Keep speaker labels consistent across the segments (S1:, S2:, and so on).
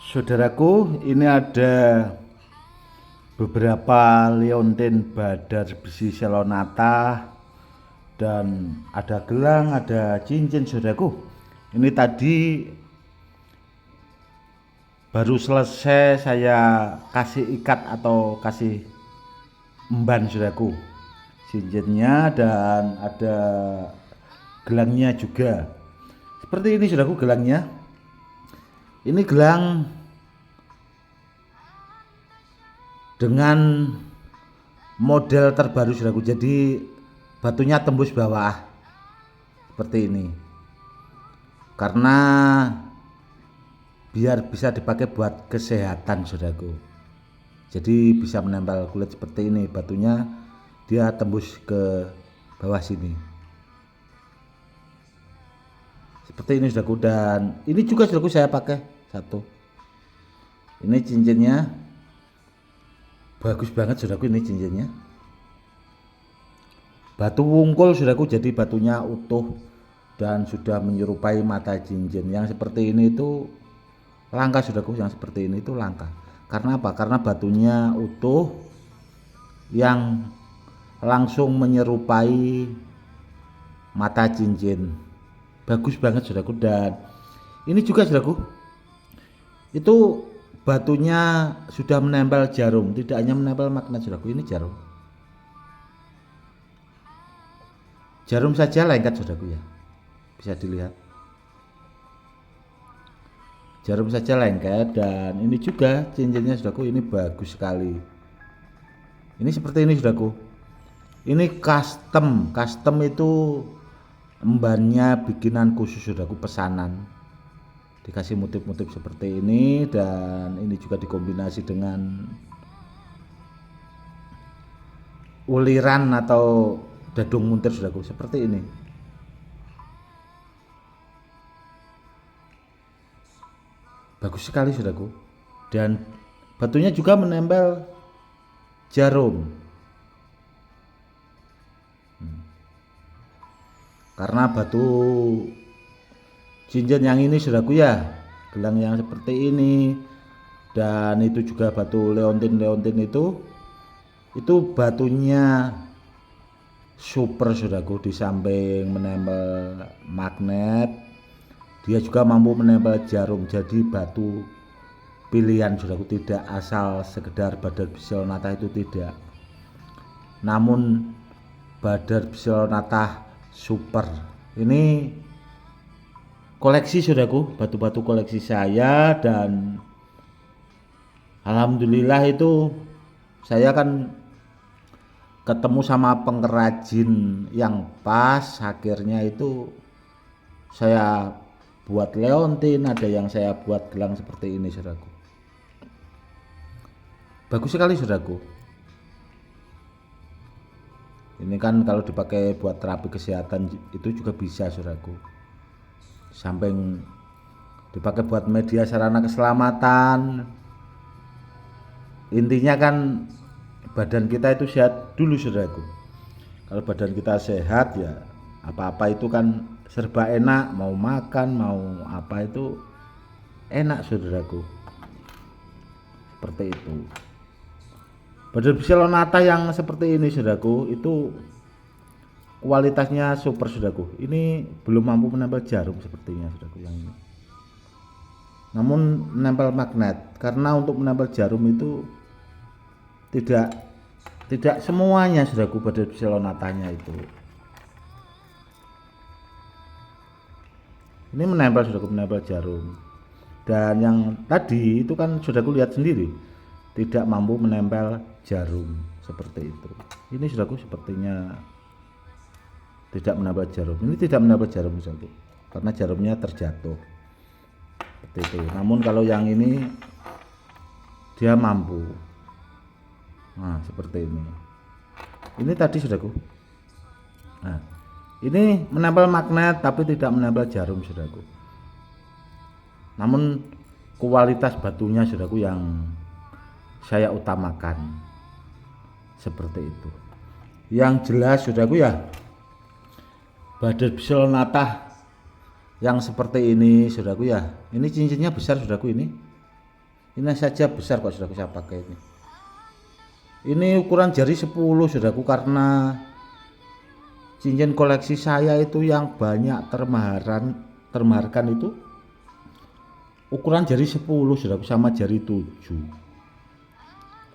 S1: Saudaraku, ini ada beberapa liontin badar besi selonata dan ada gelang, ada cincin. Saudaraku, ini tadi baru selesai saya kasih ikat atau kasih emban. Saudaraku, cincinnya dan ada gelangnya juga. Seperti ini saudaraku gelangnya. Ini gelang dengan model terbaru saudaraku, jadi batunya tembus bawah seperti ini karena biar bisa dipakai buat kesehatan saudaraku, jadi bisa menempel kulit seperti ini. Batunya dia tembus ke bawah sini seperti ini saudaraku, dan ini juga saudaraku saya pakai satu. Ini cincinnya bagus banget saudaraku, ini cincinnya batu wungkul saudaraku, jadi batunya utuh dan sudah menyerupai mata cincin. Yang seperti ini itu langka saudaraku, yang seperti ini itu langka. Karena apa? Karena batunya utuh yang langsung menyerupai mata cincin. Bagus banget saudaraku. Dan ini juga saudaraku, itu batunya sudah menempel jarum, tidak hanya menempel magnet saudaraku, ini jarum saja lengket saudaraku ya, bisa dilihat jarum saja lengket. Dan ini juga cincinnya saudaraku, ini bagus sekali. Ini seperti ini saudaraku, ini custom itu embannya bikinan khusus saudaraku, pesanan, dikasih motif-motif seperti ini. Dan ini juga dikombinasi dengan uliran atau dadung muntir saudaraku, seperti ini. Bagus sekali saudaraku, dan batunya juga menempel jarum. Karena batu cincin yang ini saudaraku ya, gelang yang seperti ini, dan itu juga batu leontin itu batunya super saudaraku. Di samping menempel magnet, dia juga mampu menempel jarum. Jadi batu pilihan saudaraku, tidak asal sekedar badar besi selonata itu tidak, namun badar besi selonata super. Ini koleksi saudaraku, batu-batu koleksi saya, dan alhamdulillah itu saya kan ketemu sama pengrajin yang pas. Akhirnya itu saya buat leontin, ada yang saya buat gelang seperti ini saudaraku. Bagus sekali saudaraku. Ini kan kalau dipakai buat terapi kesehatan itu juga bisa saudaraku, samping dipakai buat media sarana keselamatan. Intinya kan badan kita itu sehat dulu saudaraku. Kalau badan kita sehat ya apa-apa itu kan serba enak, mau makan mau apa itu enak saudaraku, seperti itu. Badar besi selonata yang seperti ini saudaraku, itu kualitasnya super saudaraku. Ini belum mampu menempel jarum sepertinya saudaraku yang ini, namun menempel magnet. Karena untuk menempel jarum itu tidak semuanya saudaraku, badar besi selonatanya itu ini menempel saudaraku, menempel jarum. Dan yang tadi itu kan saudaraku lihat sendiri, tidak mampu menempel jarum seperti itu. Ini saudaraku sepertinya tidak menempel jarum, ini tidak menempel jarum saudaraku, karena jarumnya terjatuh seperti itu. Namun kalau yang ini dia mampu. Nah seperti ini. Ini tadi saudaraku, nah ini menempel magnet tapi tidak menempel jarum saudaraku, namun kualitas batunya saudaraku yang saya utamakan seperti itu. Yang jelas saudaraku ya, badar besi selonata yang seperti ini saudaraku ya, ini cincinnya besar saudaraku, ini Ini saja besar kok saudaraku saya pakai ini. Ini ukuran jari 10 saudaraku, karena cincin koleksi saya itu yang banyak termaharkan itu ukuran jari 10 saudaraku sama jari 7.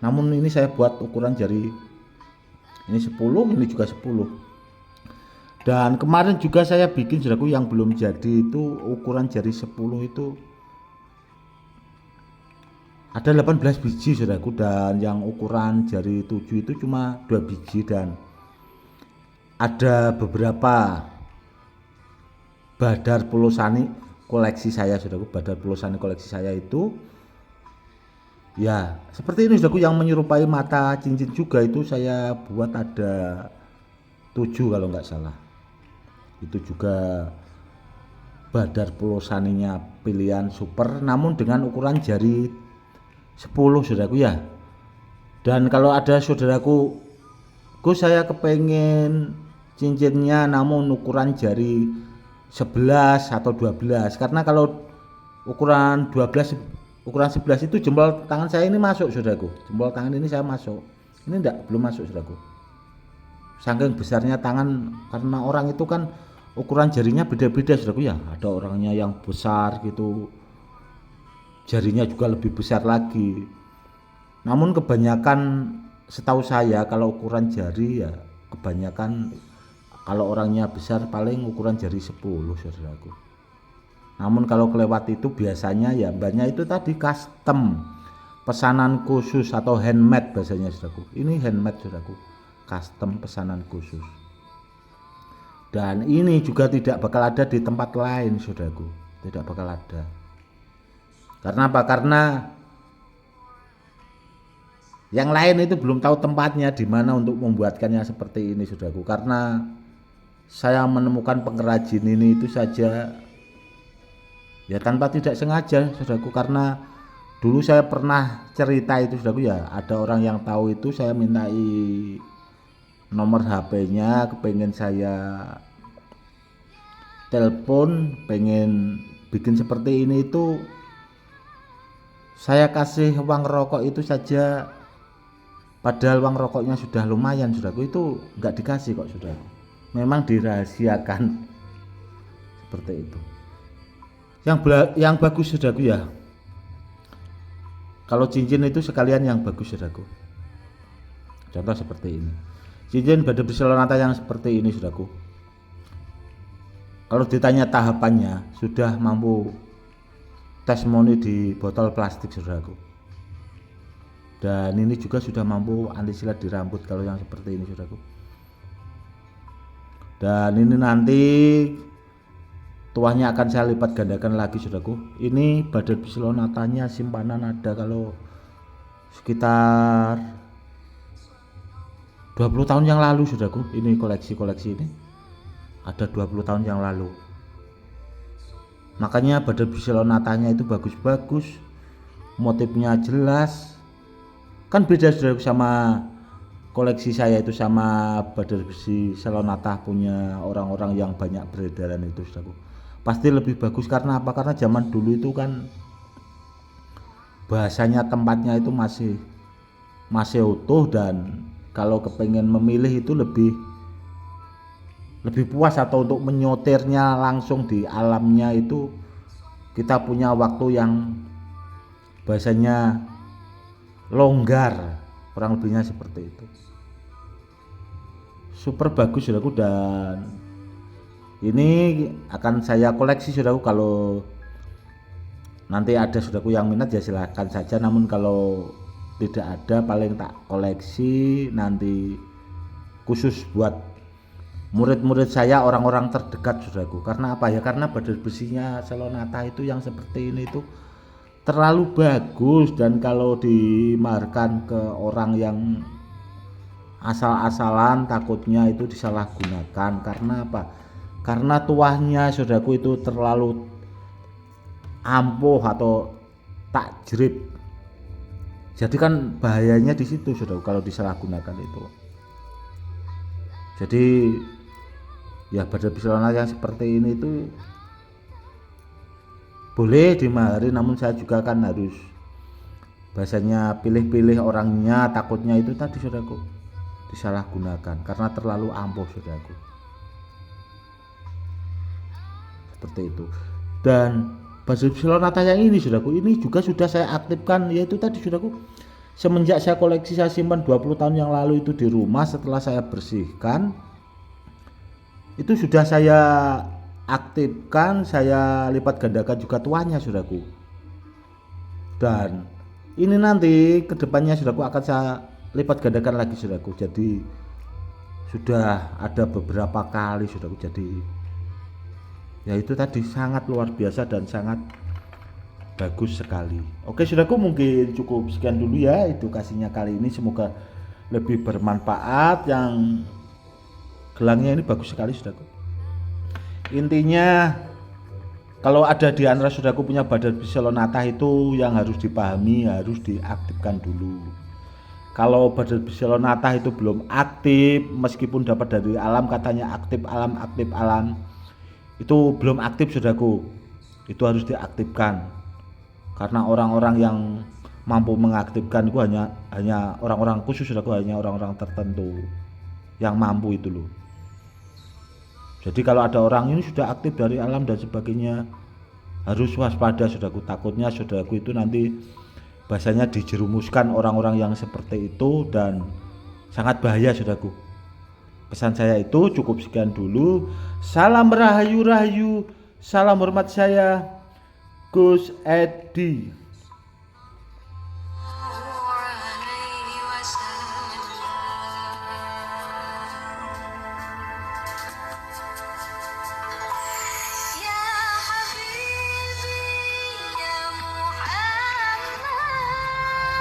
S1: Namun ini saya buat ukuran jari ini 10, ini juga 10. Dan kemarin juga saya bikin saudaraku yang belum jadi itu ukuran jari 10 itu ada 18 biji saudaraku, dan yang ukuran jari 7 itu cuma 2 biji. Dan ada beberapa badar pulosani koleksi saya saudaraku, badar pulosani koleksi saya itu ya seperti ini saudaraku, yang menyerupai mata cincin juga itu saya buat ada 7 kalau nggak salah. Itu juga badar pulosaninya pilihan super, namun dengan ukuran jari 10 saudaraku ya. Dan kalau ada saudaraku saya kepengen cincinnya namun ukuran jari 11 atau 12, karena kalau ukuran 12 ukuran 11 itu jempol tangan saya ini masuk saudaraku, jempol tangan ini saya masuk, ini belum masuk saudaraku, saking besarnya tangan. Karena orang itu kan ukuran jarinya beda-beda saudaraku ya, ada orangnya yang besar gitu, jarinya juga lebih besar lagi. Namun kebanyakan setahu saya kalau ukuran jari ya kebanyakan kalau orangnya besar paling ukuran jari 10 saudaraku. Namun kalau kelewat itu biasanya ya banyak itu tadi custom, pesanan khusus atau handmade bahasanya saudaraku. Ini handmade saudaraku, custom pesanan khusus. Dan ini juga tidak bakal ada di tempat lain saudaraku, tidak bakal ada. Karena apa? Karena yang lain itu belum tahu tempatnya di mana untuk membuatkannya seperti ini saudaraku. Karena saya menemukan pengrajin ini itu saja ya tanpa tidak sengaja saudaraku. Karena dulu saya pernah cerita itu saudaraku ya, ada orang yang tahu itu, saya mintai nomor HP-nya, kepengen saya telepon, pengen bikin seperti ini itu saya kasih uang rokok itu saja, padahal uang rokoknya sudah lumayan saudaraku, itu nggak dikasih kok saudaraku, memang dirahasiakan seperti itu. Yang bagus saudaraku ya, kalau cincin itu sekalian yang bagus saudaraku, contoh seperti ini, cincin badar berselonata yang seperti ini saudaraku, kalau ditanya tahapannya sudah mampu testimoni di botol plastik saudaraku. Dan ini juga sudah mampu anti silat di rambut kalau yang seperti ini saudaraku. Dan ini nanti tuahnya akan saya lipat gandakan lagi saudaraku. Ini badar biselonatanya simpanan ada kalau sekitar 20 tahun yang lalu saudaraku. Ini koleksi ini ada 20 tahun yang lalu. Makanya badar biselonatanya itu bagus-bagus, motifnya jelas. Kan beda saudaraku sama koleksi saya itu sama badar biselonata punya orang-orang yang banyak beredaran itu saudaraku. Pasti lebih bagus. Karena apa? Karena zaman dulu itu kan bahasanya tempatnya itu masih utuh, dan kalau kepengen memilih itu lebih puas, atau untuk menyotirnya langsung di alamnya itu kita punya waktu yang bahasanya longgar, kurang lebihnya seperti itu. Super bagus saudaraku, dan ini akan saya koleksi saudaraku. Kalau nanti ada saudaraku yang minat ya silahkan saja, namun kalau tidak ada paling tak koleksi nanti khusus buat murid-murid saya, orang-orang terdekat saudaraku. Karena apa ya? Karena badar besinya selonata itu yang seperti ini itu terlalu bagus, dan kalau dimaharkan ke orang yang asal-asalan takutnya itu disalahgunakan. Karena apa? Karena tuahnya saudaraku itu terlalu ampuh atau takjrib. Jadi kan bahayanya di situ saudaraku kalau disalahgunakan itu. Jadi ya badar biselonata yang seperti ini itu boleh dimahari, namun saya juga kan harus Bahasanya pilih-pilih orangnya, takutnya itu tadi saudaraku disalahgunakan karena terlalu ampuh saudaraku. Seperti itu. Dan Buzzer Psilonata yang ini saudaraku, ini juga sudah saya aktifkan, yaitu tadi saudaraku, semenjak saya koleksi, saya simpan 20 tahun yang lalu itu di rumah. Setelah saya bersihkan itu sudah saya aktifkan, saya lipat gandakan juga tuanya saudaraku. Dan ini nanti kedepannya saudaraku akan saya lipat gandakan lagi saudaraku. Jadi sudah ada beberapa kali saudaraku. Jadi ya itu tadi sangat luar biasa dan sangat bagus sekali. Oke saudaraku, mungkin cukup sekian dulu ya edukasinya kali ini, semoga lebih bermanfaat. Yang gelangnya ini bagus sekali saudaraku. Intinya kalau ada di antara saudaraku punya Buzzer Psilonata itu yang harus dipahami, harus diaktifkan dulu. Kalau Buzzer Psilonata itu belum aktif, meskipun dapat dari alam katanya aktif alam, itu belum aktif saudaraku, itu harus diaktifkan karena orang-orang yang mampu mengaktifkan itu hanya orang-orang khusus saudaraku, hanya orang-orang tertentu yang mampu itu loh. Jadi kalau ada orang ini sudah aktif dari alam dan sebagainya, harus waspada saudaraku, takutnya saudaraku itu nanti bahasanya dijerumuskan orang-orang yang seperti itu dan sangat bahaya saudaraku. Pesan saya itu cukup sekian dulu. Salam rahayu, salam hormat saya Gus Edi.